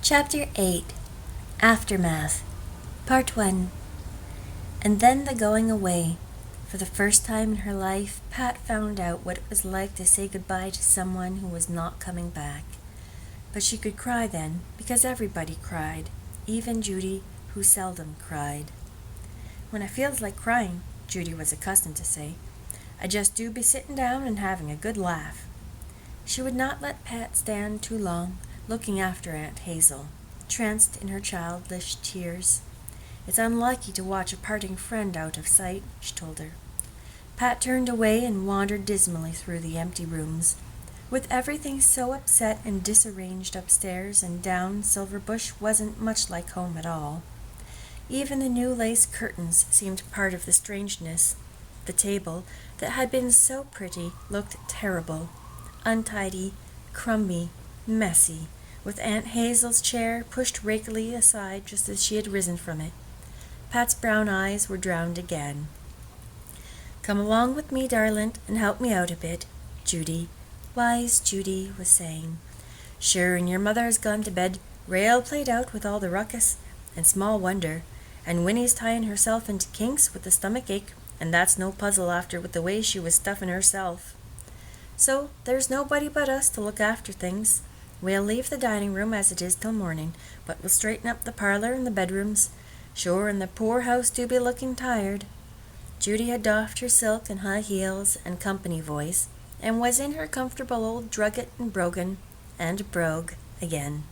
Chapter 8 Aftermath Part 1 And then the going away. For the first time in her life, Pat found out what it was like to say goodbye to someone who was not coming back. But she could cry then, because everybody cried, even Judy, who seldom cried. "When I feels like crying," Judy was accustomed to say, "I just do be sitting down and having a good laugh." She would not let Pat stand too long, looking after Aunt Hazel, tranced in her childish tears. "It's unlucky to watch a parting friend out of sight," she told her. Pat turned away and wandered dismally through the empty rooms. With everything so upset and disarranged upstairs and down, Silverbush wasn't much like home at all. Even the new lace curtains seemed part of the strangeness. The table, that had been so pretty, looked terrible, untidy, crumby, messy, with Aunt Hazel's chair pushed rakily aside just as she had risen from it. Pat's brown eyes were drowned again. "Come along with me, darlint, and help me out a bit," Judy, wise Judy, was saying. "Sure, and your mother has gone to bed, rail played out with all the ruckus, and small wonder, and Winnie's tying herself into kinks with the stomach ache, and that's no puzzle after with the way she was stuffing herself. So there's nobody but us to look after things. We'll leave the dining room as it is till morning, but we'll straighten up the parlor and the bedrooms. Sure, and the poor house do be looking tired." Judy had doffed her silk and high heels and company voice, and was in her comfortable old drugget and brogan and brogue again.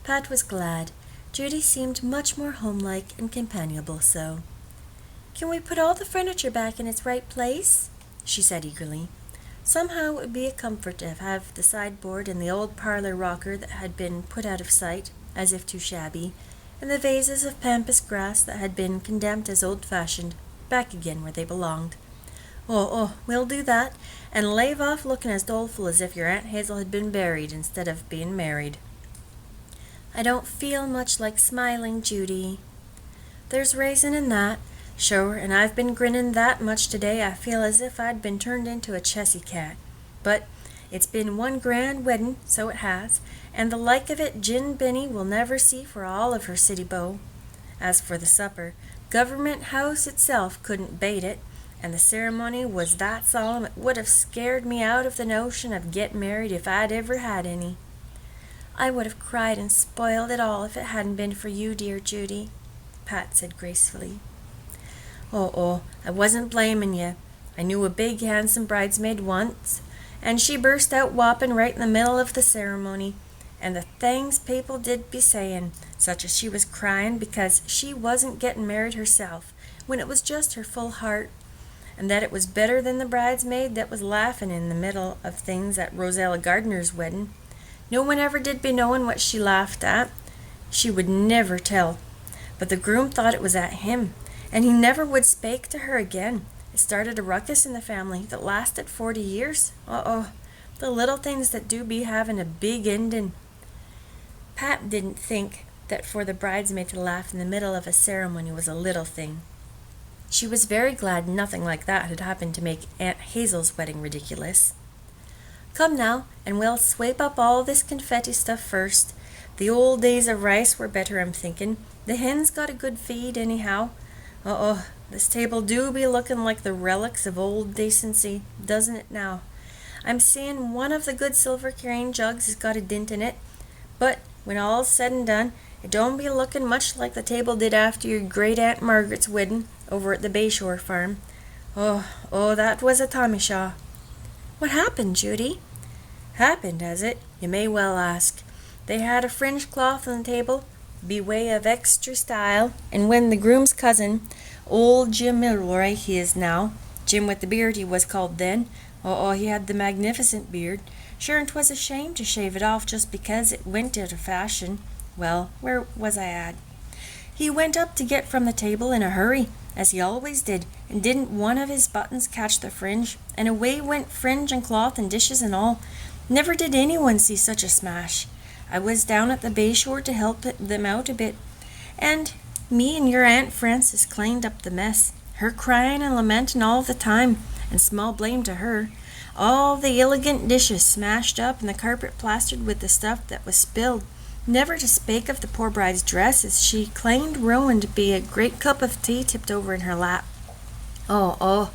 Pat was glad. Judy seemed much more homelike and companionable so. "Can we put all the furniture back in its right place?" she said eagerly. Somehow it would be a comfort to have the sideboard and the old parlor rocker that had been put out of sight, as if too shabby, and the vases of pampas grass that had been condemned as old-fashioned, back again where they belonged. Oh, we'll do that, and lave off looking as doleful as if your Aunt Hazel had been buried instead of being married." "I don't feel much like smiling, Judy." "There's reason in that. Sure, and I've been grinning that much today I feel as if I'd been turned into a chessy cat. But it's been one grand wedding, so it has, and the like of it Jin Benny will never see for all of her city beau. As for the supper, Government House itself couldn't bate it, and the ceremony was that solemn it would have scared me out of the notion of getting married if I'd ever had any." "I would have cried and spoiled it all if it hadn't been for you, dear Judy," Pat said gracefully. Oh, I wasn't blaming you. I knew a big, handsome bridesmaid once, and she burst out whopping right in the middle of the ceremony, and the things people did be saying, such as she was crying because she wasn't getting married herself, when it was just her full heart, and that it was better than the bridesmaid that was laughing in the middle of things at Rosella Gardner's wedding. No one ever did be knowing what she laughed at. She would never tell, but the groom thought it was at him, and he never would spake to her again. It started a ruckus in the family that lasted 40 years. The little things that do be having a big ending." Pat didn't think that for the bridesmaid to laugh in the middle of a ceremony was a little thing. She was very glad nothing like that had happened to make Aunt Hazel's wedding ridiculous. "Come now, and we'll swape up all this confetti stuff first. The old days of rice were better, I'm thinking. The hens got a good feed, anyhow. This table do be looking like the relics of old decency, doesn't it now? I'm seeing one of the good silver carrying jugs has got a dint in it, but when all's said and done, it don't be looking much like the table did after your great Aunt Margaret's wedding over at the Bayshore farm. That was a Tommyshaw." "What happened, Judy?" "Happened, has it? You may well ask. They had a fringe cloth on the table, be way of extra style, and when the groom's cousin, old Jim Milroy he is now, Jim with the beard he was called then, he had the magnificent beard, sure and 'twas a shame to shave it off just because it went out of fashion. Well, where was I at? He went up to get from the table in a hurry, as he always did, and didn't one of his buttons catch the fringe, and away went fringe and cloth and dishes and all. Never did anyone see such a smash. I was down at the Bayshore to help them out a bit, and me and your Aunt Frances cleaned up the mess, her crying and lamenting all the time, and small blame to her. All the elegant dishes smashed up and the carpet plastered with the stuff that was spilled, never to spake of the poor bride's dress as she claimed Rowan to be a great cup of tea tipped over in her lap. Oh,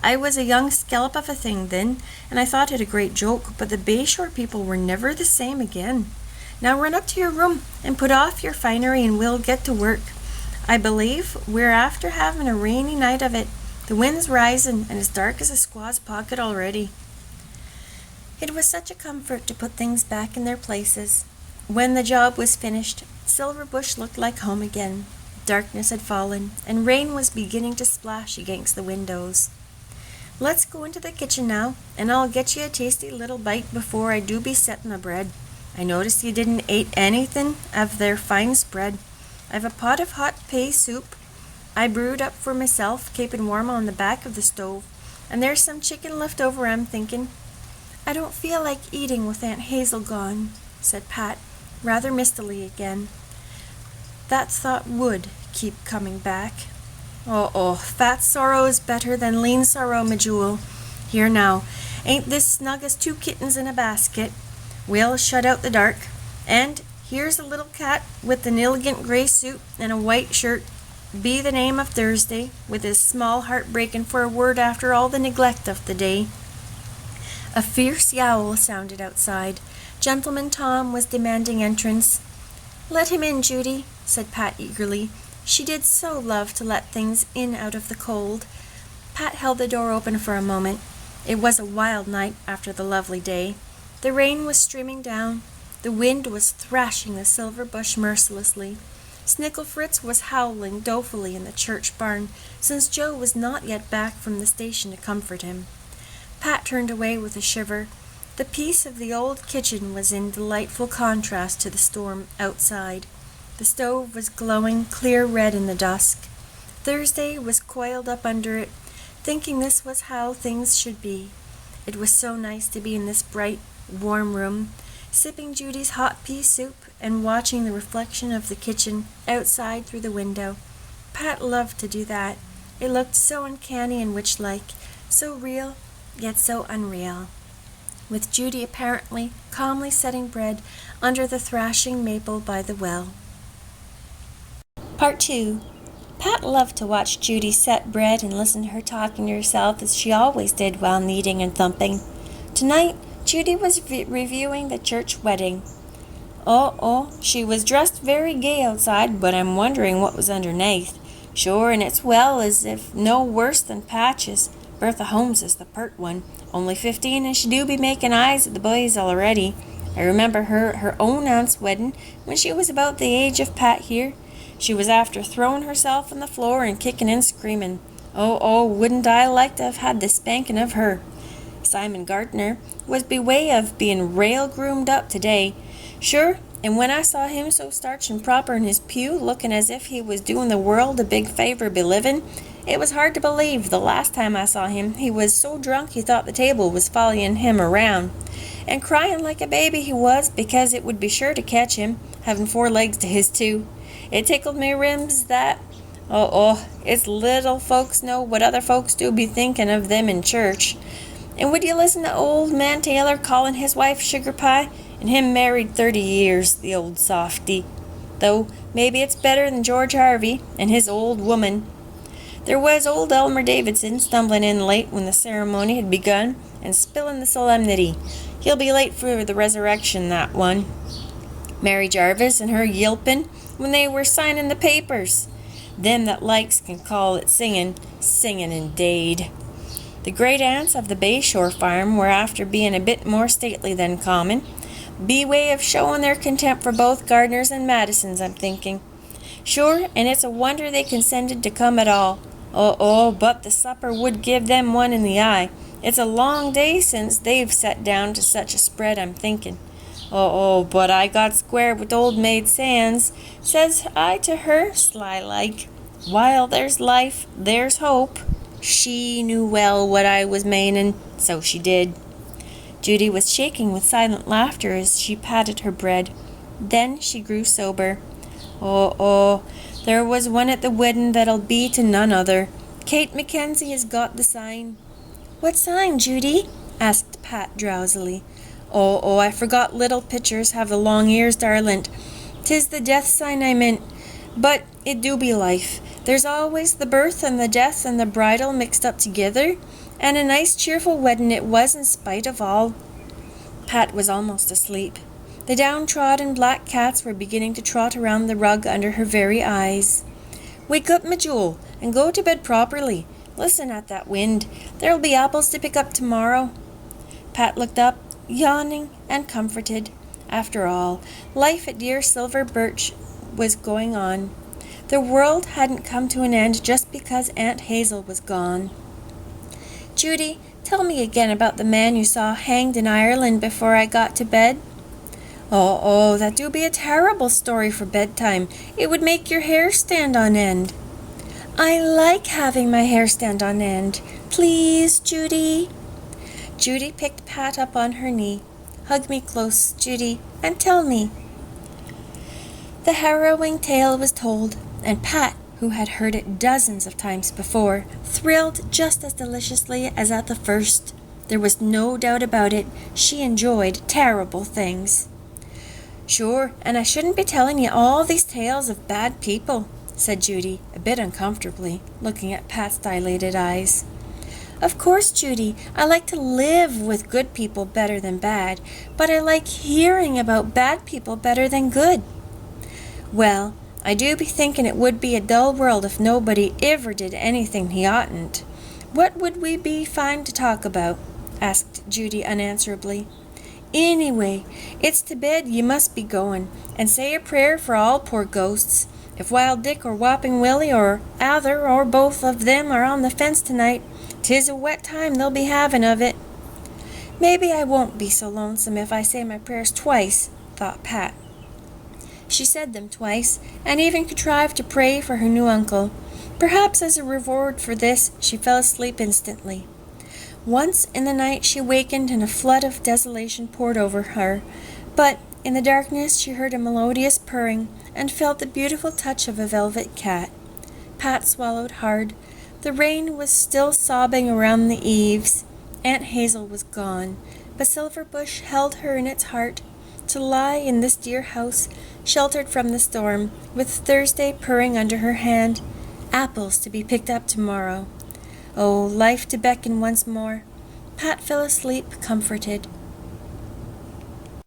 I was a young scallop of a thing then, and I thought it a great joke, but the Bayshore people were never the same again. Now run up to your room and put off your finery and we'll get to work. I believe we're after having a rainy night of it. The wind's rising and as dark as a squaw's pocket already. It was such a comfort to put things back in their places. When the job was finished, Silverbush looked like home again. Darkness had fallen, and rain was beginning to splash against the windows. Let's go into the kitchen now, and I'll get you a tasty little bite before I do be setting the bread. I noticed you didn't ate anything of their fine spread. I've a pot of hot pea soup I brewed up for myself, keeping warm on the back of the stove, and there's some chicken left over, I'm thinking. I don't feel like eating with Aunt Hazel gone, said Pat, rather mistily again. That thought would keep coming back. Oh, fat sorrow is better than lean sorrow, my jewel. Here now, ain't this snug as two kittens in a basket? We'll shut out the dark. And here's a little cat with an elegant grey suit and a white shirt, be the name of Thursday, with his small heart breaking for a word after all the neglect of the day. A fierce yowl sounded outside. Gentleman Tom was demanding entrance. Let him in, Judy, said Pat eagerly. She did so love to let things in out of the cold. Pat held the door open for a moment. It was a wild night after the lovely day. The rain was streaming down. The wind was thrashing the silver bush mercilessly. Snickle Fritz was howling dolefully in the church barn, since Joe was not yet back from the station to comfort him. Pat turned away with a shiver. The peace of the old kitchen was in delightful contrast to the storm outside. The stove was glowing clear red in the dusk. Thursday was coiled up under it, thinking this was how things should be. It was so nice to be in this bright, warm room, sipping Judy's hot pea soup and watching the reflection of the kitchen outside through the window. Pat loved to do that. It looked so uncanny and witch-like, so real, yet so unreal, with Judy apparently calmly setting bread under the thrashing maple by the well. Part 2. Pat loved to watch Judy set bread and listen to her talking to herself as she always did while kneading and thumping. Tonight, Judy was reviewing the church wedding. Oh, she was dressed very gay outside, but I'm wondering what was underneath. Sure, and it's well as if no worse than patches. Bertha Holmes is the pert one, only 15, and she do be making eyes at the boys already. I remember her own aunt's wedding, when she was about the age of Pat here. She was after throwing herself on the floor and kicking and screaming. Oh, wouldn't I like to have had the spanking of her. Simon Gardner was by way of being rail groomed up today. Sure, and when I saw him so starched and proper in his pew, looking as if he was doing the world a big favor by living, it was hard to believe the last time I saw him he was so drunk he thought the table was following him around. And crying like a baby he was, because it would be sure to catch him, having 4 legs to his 2. It tickled me rims that, it's little folks know what other folks do be thinking of them in church. And would you listen to old man Taylor calling his wife sugar pie, and him married 30 years, the old softy. Though maybe it's better than George Harvey and his old woman. There was old Elmer Davidson stumbling in late when the ceremony had begun and spilling the solemnity. He'll be late for the resurrection, that one. Mary Jarvis and her yelping when they were signing the papers. Them that likes can call it singing indeed. The great aunts of the Bayshore farm were after being a bit more stately than common, be way of showing their contempt for both Gardners and Madisons, I'm thinking. Sure, and it's a wonder they consented to come at all. But the supper would give them one in the eye. It's a long day since they've sat down to such a spread, I'm thinking. But I got square with old maid Sands. Says I to her, sly-like, while there's life, there's hope. She knew well what I was maning, so she did. Judy was shaking with silent laughter as she patted her bread. Then she grew sober. There was one at the wedding that'll be to none other. Kate Mackenzie has got the sign. What sign, Judy? Asked Pat drowsily. Oh, I forgot little pitchers have the long ears, darlint. 'Tis the death sign I meant, but it do be life. There's always the birth and the death and the bridal mixed up together, and a nice cheerful wedding it was in spite of all." Pat was almost asleep. The downtrodden black cats were beginning to trot around the rug under her very eyes. "Wake up, me jewel, and go to bed properly. Listen at that wind. There'll be apples to pick up tomorrow." Pat looked up, yawning and comforted. After all, life at dear Silver Birch was going on. The world hadn't come to an end just because Aunt Hazel was gone. "Judy, tell me again about the man you saw hanged in Ireland before I got to bed." Oh, that do be a terrible story for bedtime. It would make your hair stand on end." "I like having my hair stand on end. Please, Judy." Judy picked Pat up on her knee. "Hug me close, Judy, and tell me." The harrowing tale was told, and Pat, who had heard it dozens of times before, thrilled just as deliciously as at the first. There was no doubt about it. She enjoyed terrible things. "Sure, and I shouldn't be telling you all these tales of bad people," said Judy, a bit uncomfortably, looking at Pat's dilated eyes. "Of course, Judy, I like to live with good people better than bad, but I like hearing about bad people better than good." "Well, I do be thinking it would be a dull world if nobody ever did anything he oughtn't. What would we be fine to talk about?" asked Judy unanswerably. "Anyway, it's to bed you must be going, and say a prayer for all poor ghosts. If Wild Dick or Whopping Willie or either or both of them are on the fence tonight, 'tis a wet time they'll be having of it." "Maybe I won't be so lonesome if I say my prayers twice," thought Pat. She said them twice, and even contrived to pray for her new uncle. Perhaps as a reward for this, she fell asleep instantly. Once in the night she wakened and a flood of desolation poured over her, but in the darkness she heard a melodious purring and felt the beautiful touch of a velvet cat. Pat swallowed hard. The rain was still sobbing around the eaves. Aunt Hazel was gone, but Silverbush held her in its heart, to lie in this dear house, sheltered from the storm, with Thursday purring under her hand, apples to be picked up tomorrow. Oh, life to beckon once more. Pat fell asleep comforted.